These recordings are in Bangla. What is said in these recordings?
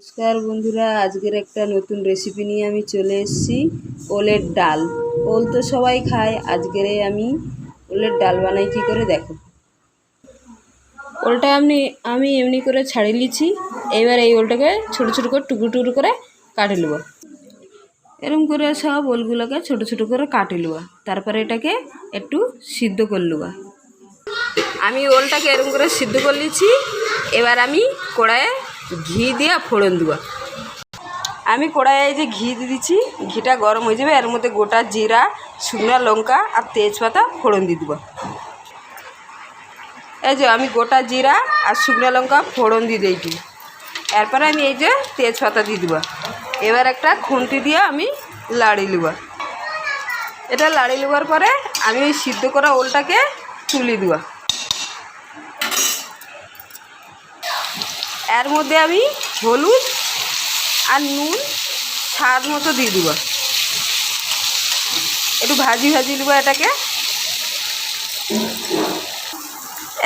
নমস্কার বন্ধুরা, আজকের একটা নতুন রেসিপি নিয়ে আমি চলে এসেছি। ওলের ডাল। ওল তো সবাই খায়, আজকের আমি ওলের ডাল বানাই কী করে দেখো। ওলটা আমি এমনি করে ছাড়িয়ে নিচ্ছি। এবার এই ওলটাকে ছোটো ছোটো করে টুকরো টুকরো করে কাটে নেব। এরকম করে সব ওলগুলোকে ছোটো ছোটো করে কাটে নেব। তারপরে এটাকে একটু সিদ্ধ করে নেব। আমি ওলটাকে এরকম করে সিদ্ধ করে নিচ্ছি। এবার আমি কড়াইয়ে ঘি দিয়ে ফোড়ন দেবো। আমি কড়াইয়ে যে ঘি দিয়ে দিচ্ছি, ঘিটা গরম হয়ে যাবে। এর মধ্যে গোটা জিরা, শুকনো লঙ্কা আর তেজপাতা ফোড়ন দিয়ে দেবো। এই যে আমি গোটা জিরা আর শুকনো লঙ্কা ফোড়ন দিয়ে দিয়েছি। এরপরে আমি এই যে তেজপাতা দিয়ে দেবো। এবার একটা খুন্তি দিয়ে আমি লাড়ি নেব। এটা লাড়ি নেওয়ার পরে আমি ওই সিদ্ধ করা ওলটাকে তুলে দেবো। এর মধ্যে আমি হলুদ আর নুন স্বাদ মতো দিয়ে দেবো। একটু ভাজি নেব এটাকে।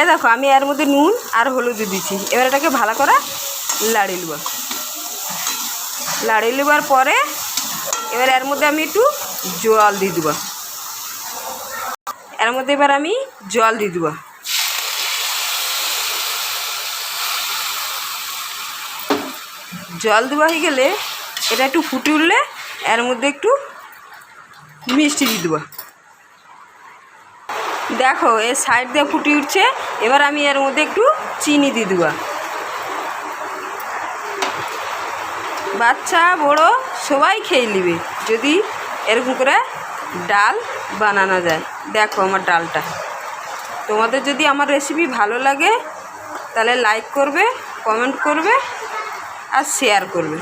দেখো আমি এর মধ্যে নুন আর হলুদ দিচ্ছি। এবার এটাকে ভালো করে লাড়ি নেব। লাড়ি নেবার পরে এবার এর মধ্যে আমি একটু জল দিয়ে দেবো। এর মধ্যে এবার আমি জল দিয়ে দেবো। জল দেওয়া হয়ে গেলে এটা একটু ফুটে উঠলে এর মধ্যে একটু মিষ্টি দিয়ে দেবো। দেখো এর সাইড দিয়ে ফুটে উঠছে। এবার আমি এর মধ্যে একটু চিনি দিয়ে দেবো। বাচ্চা বড় সবাই খেয়ে নেবে যদি এরকম করে ডাল বানানো যায়। দেখো আমার ডালটা। তোমাদের যদি আমার রেসিপি ভালো লাগে তাহলে লাইক করবে, কমেন্ট করবে আর শেয়ার করবে।